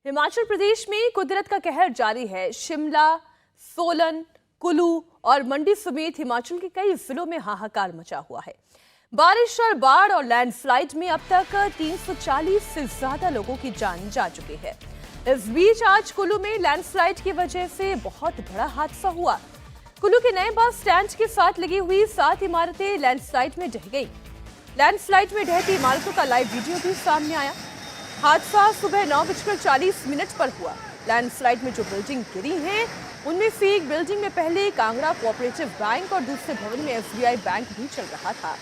हिमाचल प्रदेश में कुदरत का कहर जारी है। शिमला, सोलन, कुल्लू और मंडी समेत हिमाचल के कई जिलों में हाहाकार मचा हुआ है। बारिश और बाढ़ और लैंडस्लाइड में अब तक 340 से ज्यादा लोगों की जान जा चुकी है। इस बीच आज कुल्लू में लैंडस्लाइड की वजह से बहुत बड़ा हादसा हुआ। कुल्लू के नए बस स्टैंड के साथ लगी हुई 7 इमारतें लैंडस्लाइड में ढह गई। लैंडस्लाइड में ढहती इमारतों का लाइव वीडियो भी सामने आया। हादसा सुबह 9:40 पर हुआ। लैंडस्लाइड में जो बिल्डिंग गिरी हैं, उनमें से एक बिल्डिंग में पहले कांगड़ा कोऑपरेटिव बैंक और दूसरे भवन में SBI बैंक भी चल रहा था।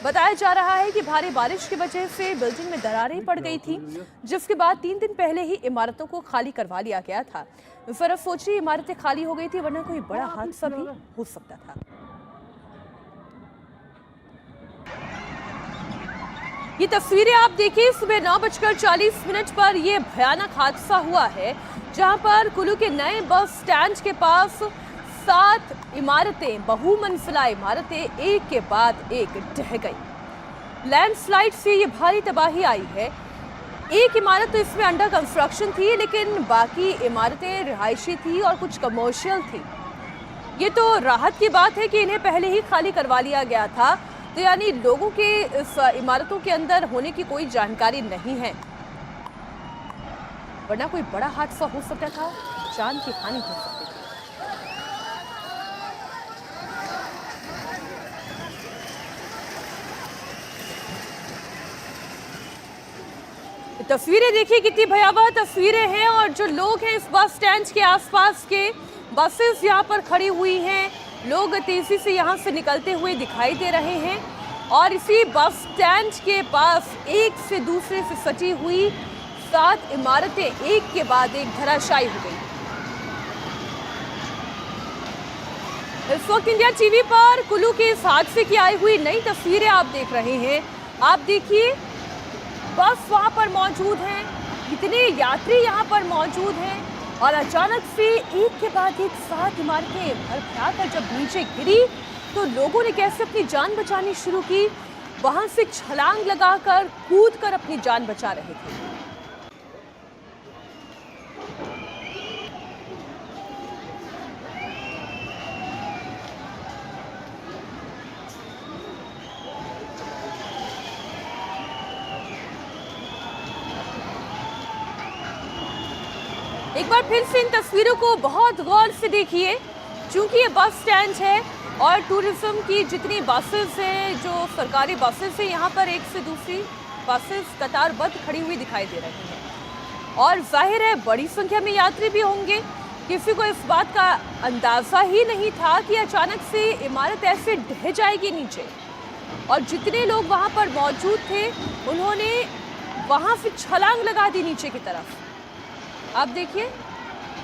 बताया जा रहा है कि भारी बारिश की वजह से बिल्डिंग में दरारें पड़ गई थी, जिसके बाद 3 दिन पहले ही इमारतों को खाली करवा लिया गया था। जरा सोचिए, इमारतें खाली हो गई थी, वरना कोई बड़ा हादसा भी हो सकता था। ये तस्वीरें आप देखिए, सुबह 9:40 पर यह भयानक हादसा हुआ है, जहां पर कुल्लू के नए बस स्टैंड के पास 7 इमारतें, बहुमंजिला इमारतें एक के बाद एक ढह गई। लैंडस्लाइड से ये भारी तबाही आई है। एक इमारत तो इसमें अंडर कंस्ट्रक्शन थी, लेकिन बाकी इमारतें रिहायशी थी और कुछ कमर्शियल थी। ये तो राहत की बात है कि इन्हें पहले ही खाली करवा लिया गया था, तो यानी लोगों के इस इमारतों के अंदर होने की कोई जानकारी नहीं है, वरना कोई बड़ा हादसा हो सकता था, जान की हानि हो सकती थी। तस्वीरें देखिए, कितनी भयावह तस्वीरें हैं। और जो लोग हैं इस बस स्टैंड के आसपास के, बसेस यहाँ पर खड़ी हुई हैं, लोग तेजी से यहाँ से निकलते हुए दिखाई दे रहे हैं। और इसी बस स्टैंड के पास एक से दूसरे से सटी हुई 7 इमारतें एक के बाद एक धराशायी हो गई। इस वक्त इंडिया टीवी पर कुल्लू के इस हादसे की आई हुई नई तस्वीरें आप देख रहे हैं। आप देखिए, बस वहां पर मौजूद हैं, कितने यात्री यहाँ पर मौजूद हैं, और अचानक से एक के बाद एक 7 इमारतें भरभराकर जब नीचे गिरी, तो लोगों ने कैसे अपनी जान बचानी शुरू की। वहां से छलांग लगाकर, कूदकर अपनी जान बचा रहे थे। एक बार फिर से इन तस्वीरों को बहुत गौर से देखिए, क्योंकि ये बस स्टैंड है और टूरिज्म की जितनी बसेस हैं, जो सरकारी बसेस हैं, यहाँ पर एक से दूसरी बसेस कतारबद्ध खड़ी हुई दिखाई दे रही हैं। और जाहिर है बड़ी संख्या में यात्री भी होंगे। किसी को इस बात का अंदाज़ा ही नहीं था कि अचानक से इमारत ऐसे ढह जाएगी नीचे। और जितने लोग वहाँ पर मौजूद थे, उन्होंने वहाँ से छलांग लगा दी नीचे की तरफ। आप देखिए,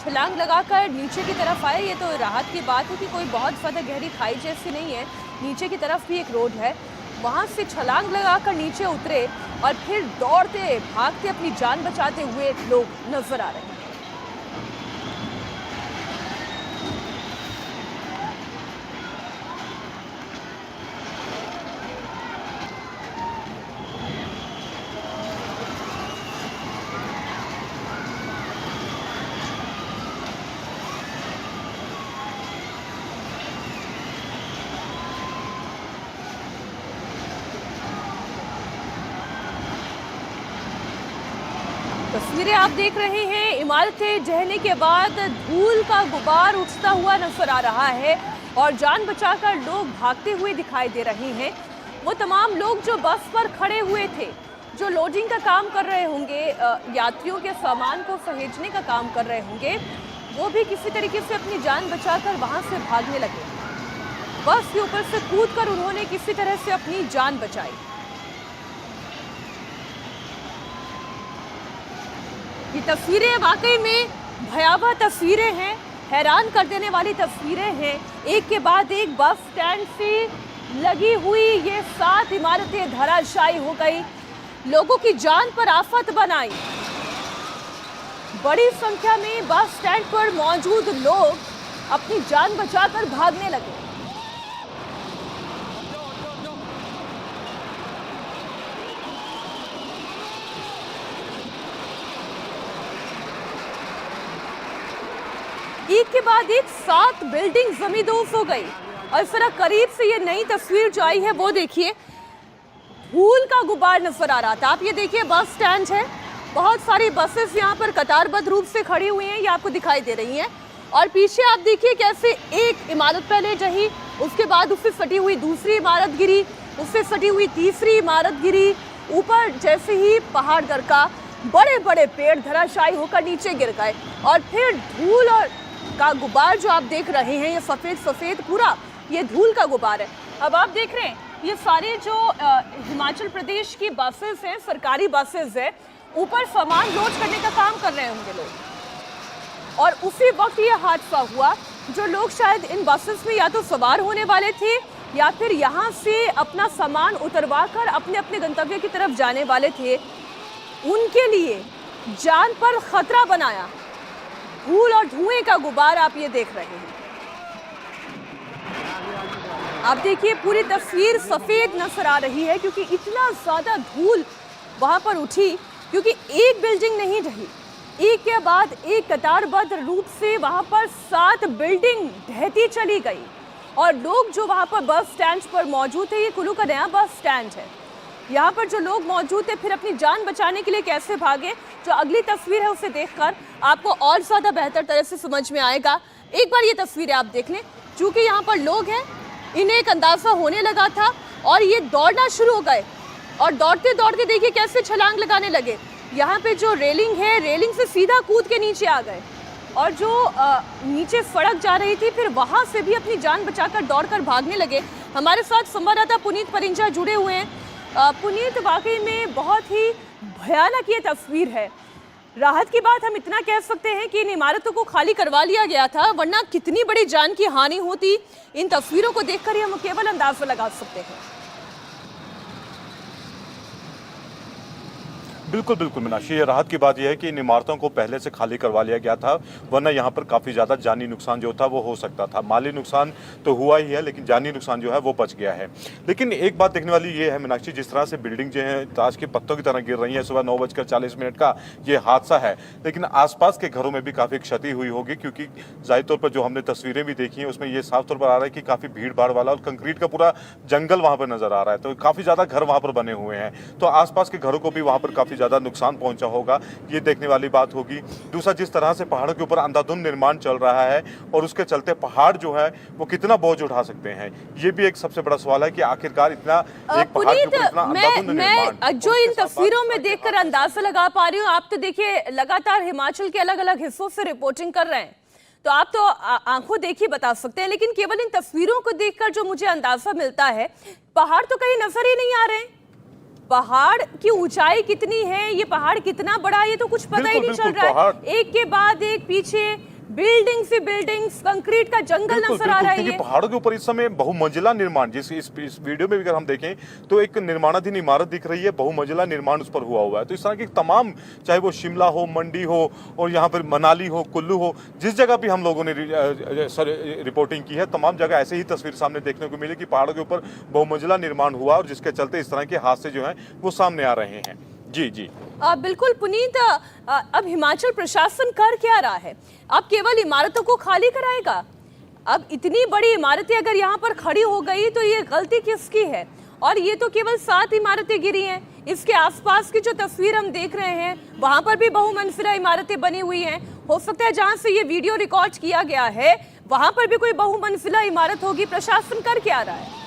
छलांग लगाकर नीचे की तरफ आए। ये तो राहत की बात है कि कोई बहुत ज़्यादा गहरी खाई जैसी नहीं है, नीचे की तरफ भी एक रोड है, वहाँ से छलांग लगाकर नीचे उतरे और फिर दौड़ते भागते अपनी जान बचाते हुए लोग नजर आ रहे हैं। तस्वीरें आप देख रहे हैं, इमारतें ढहने के बाद धूल का गुबार उठता हुआ नजर आ रहा है और जान बचाकर लोग भागते हुए दिखाई दे रहे हैं। वो तमाम लोग जो बस पर खड़े हुए थे, जो लोडिंग का काम कर रहे होंगे, यात्रियों के सामान को सहेजने का काम कर रहे होंगे, वो भी किसी तरीके से अपनी जान बचाकर वहां से भागने लगे। बस के ऊपर से कूदकर उन्होंने किसी तरह से अपनी जान बचाई। ये तस्वीरें वाकई में भयावह तस्वीरें हैं, हैरान कर देने वाली तस्वीरें हैं। एक के बाद एक बस स्टैंड से लगी हुई ये 7 इमारतें धराशायी हो गई, लोगों की जान पर आफत बनाई। बड़ी संख्या में बस स्टैंड पर मौजूद लोग अपनी जान बचाकर भागने लगे। एक के बाद एक 7 बिल्डिंग जमींदोज हो गई। और इस तरह करीब से ये नई तस्वीर जो आई है वो देखिए, धूल का गुबार नजर आ रहा था। आप ये देखिए, बस स्टैंड है, बहुत सारी बसेस यहाँ पर कतारबद्ध रूप से खड़ी हुई हैं, ये आपको दिखाई दे रही हैं। और पीछे आप देखिए कैसे एक इमारत पहले ढही, उसके बाद उससे सटी हुई दूसरी इमारत गिरी, उससे सटी हुई तीसरी इमारत गिरी। ऊपर जैसे ही पहाड़ दरका, बड़े बड़े पेड़ धराशायी होकर नीचे गिर गए। और फिर धूल और का गुबार जो आप देख रहे हैं, ये सफेद सफेद पूरा ये धूल का गुबार है। अब आप देख रहे हैं ये सारे जो हिमाचल प्रदेश की बसेस हैं, सरकारी बसेस है, ऊपर सामान लोड करने का काम कर रहे होंगे लोग। और उसी वक्त ये हादसा हुआ। जो लोग शायद इन बसेस में या तो सवार होने वाले थे या फिर यहाँ से अपना सामान उतरवा कर अपने अपने गंतव्य की तरफ जाने वाले थे, उनके लिए जान पर खतरा बनाया धूल और धुएं का गुबार आप ये देख रहे हैं। आप देखिए पूरी तस्वीर सफेद नजर आ रही है क्योंकि इतना ज्यादा धूल वहां पर उठी, क्योंकि एक बिल्डिंग नहीं ढही, एक के बाद एक कतारबद्ध रूप से वहां पर 7 बिल्डिंग ढहती चली गई। और लोग जो वहां पर बस स्टैंड पर मौजूद थे, ये कुल्लू का नया बस स्टैंड है, यहाँ पर जो लोग मौजूद थे फिर अपनी जान बचाने के लिए कैसे भागे, जो अगली तस्वीर है उसे देखकर आपको और ज्यादा बेहतर तरह से समझ में आएगा। एक बार ये तस्वीरें आप देख लें, चूंकि यहाँ पर लोग हैं, इन्हें एक अंदाजा होने लगा था और ये दौड़ना शुरू हो गए। और दौड़ते दौड़ते देखिए कैसे छलांग लगाने लगे। यहाँ पे जो रेलिंग है, रेलिंग से सीधा कूद के नीचे आ गए। और जो नीचे सड़क जा रही थी, फिर वहाँ से भी अपनी जान बचाकर दौड़कर भागने लगे। हमारे साथ संवाददाता पुनीत परिंजा जुड़े हुए हैं। पुनीत, वाकई में बहुत ही भयानक ये तस्वीर है। राहत की बात हम इतना कह सकते हैं कि इन इमारतों को खाली करवा लिया गया था, वरना कितनी बड़ी जान की हानि होती, इन तस्वीरों को देखकर ही हम केवल अंदाजा लगा सकते हैं। बिल्कुल बिल्कुल मीनाक्षी, ये राहत की बात यह है कि इन इमारतों को पहले से खाली करवा लिया गया था, वरना यहाँ पर काफ़ी ज़्यादा जानी नुकसान जो था वो हो सकता था। माली नुकसान तो हुआ ही है, लेकिन जानी नुकसान जो है वो बच गया है। लेकिन एक बात देखने वाली ये है मीनाक्षी, जिस तरह से बिल्डिंग जो है ताश के पत्तों की तरह गिर रही है, सुबह 9:40 का ये हादसा है, लेकिन आसपास के घरों में भी काफ़ी क्षति हुई होगी, क्योंकि जाहिर तौर पर जो हमने तस्वीरें भी देखी हैं उसमें ये साफ तौर पर आ रहा है कि काफ़ी भीड़ भाड़ वाला और कंक्रीट का पूरा जंगल वहाँ पर नजर आ रहा है। तो काफ़ी ज़्यादा घर वहाँ पर बने हुए हैं, तो आसपास के घरों को भी वहाँ पर काफ़ी ज़्यादा नुकसान पहुंचा होगा, ये देखने वाली बात होगी। दूसरा, जिस तरह से पहाड़ों के ऊपर अंधाधुंध निर्माण चल रहा है और उसके चलते पहाड़ जो है वो कितना बोझ उठा सकते हैं, ये भी एक सबसे बड़ा सवाल है कि आखिरकार इतना एक पहाड़ के ऊपर इतना अंधाधुंध निर्माण। जो इन तस्वीरों में देखकर अंदाजा लगा पा रही हूँ, आप तो देखिए लगातार हिमाचल के अलग अलग हिस्सों से रिपोर्टिंग कर रहे हैं, तो आप तो आंखों देखी बता सकते हैं, लेकिन केवल इन तस्वीरों को देखकर जो मुझे अंदाजा मिलता है, पहाड़ तो कहीं नजर ही नहीं आ रहे हैं। पहाड़ की ऊंचाई कितनी है, ये पहाड़ कितना बड़ा है, ये तो कुछ पता ही नहीं चल रहा है। एक के बाद एक पीछे बिल्डिंग से बिल्डिंग्स, कंक्रीट का जंगल नजर आ रहा है। क्योंकि पहाड़ों के ऊपर इस समय बहुमंजिला निर्माण, जैसे इस वीडियो में भी अगर हम देखें तो एक निर्माणाधीन इमारत दिख रही है, बहुमंजिला निर्माण उस पर हुआ हुआ है। तो इस तरह की तमाम, चाहे वो शिमला हो, मंडी हो और यहाँ पर मनाली हो, कुल्लू हो, जिस जगह भी हम लोगों ने रिपोर्टिंग की है, तमाम जगह ऐसे ही तस्वीर सामने देखने को मिली कि पहाड़ों के ऊपर बहुमंजिला निर्माण हुआ और जिसके चलते इस तरह के हादसे जो हैं वो सामने आ रहे हैं। जी जी बिल्कुल पुनीत, अब हिमाचल प्रशासन कर क्या रहा है? अब केवल इमारतों को खाली कराएगा? अब इतनी बड़ी इमारतें अगर यहाँ पर खड़ी हो गई तो ये गलती किसकी है? और ये तो केवल 7 इमारतें गिरी हैं, इसके आसपास की जो तस्वीर हम देख रहे हैं वहां पर भी बहुमंजिला इमारतें बनी हुई हैं। हो सकता है जहां से ये वीडियो रिकॉर्ड किया गया है वहां पर भी कोई बहुमंजिला इमारत होगी। प्रशासन कर क्या रहा है?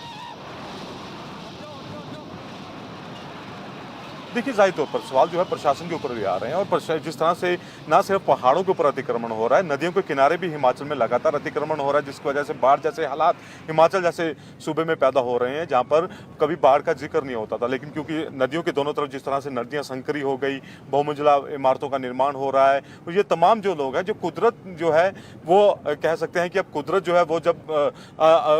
देखिए, जाहिर तौर पर सवाल जो है प्रशासन के ऊपर भी आ रहे हैं, और जिस तरह से ना सिर्फ पहाड़ों के ऊपर अतिक्रमण हो रहा है, नदियों के किनारे भी हिमाचल में लगातार अतिक्रमण हो रहा है, जिसकी वजह से बाढ़ जैसे हालात हिमाचल जैसे सूबे में पैदा हो रहे हैं, जहां पर कभी बाढ़ का जिक्र नहीं होता था। लेकिन क्योंकि नदियों के दोनों तरफ जिस तरह से नदियां संकरी हो गई, बहुमंजिला इमारतों का निर्माण हो रहा है, तो ये तमाम जो लोग हैं, जो कुदरत जो है वो कह सकते हैं कि अब कुदरत जो है वो जब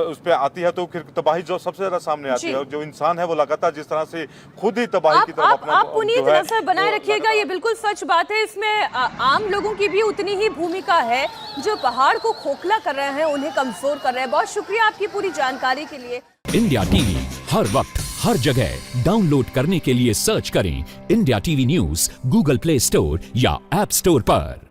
उस पर आती है तो फिर तबाही जो सबसे ज्यादा सामने आती है, और जो इंसान है वो लगातार जिस तरह से खुद ही तबाही की तरफ आप पुनीत नजर बनाए रखिएगा, ये बिल्कुल सच बात है। इसमें आम लोगों की भी उतनी ही भूमिका है, जो पहाड़ को खोखला कर रहे हैं, उन्हें कमजोर कर रहे हैं। बहुत शुक्रिया आपकी पूरी जानकारी के लिए। इंडिया टीवी हर वक्त हर जगह डाउनलोड करने के लिए सर्च करें India TV news Google play store या ऐप स्टोर पर।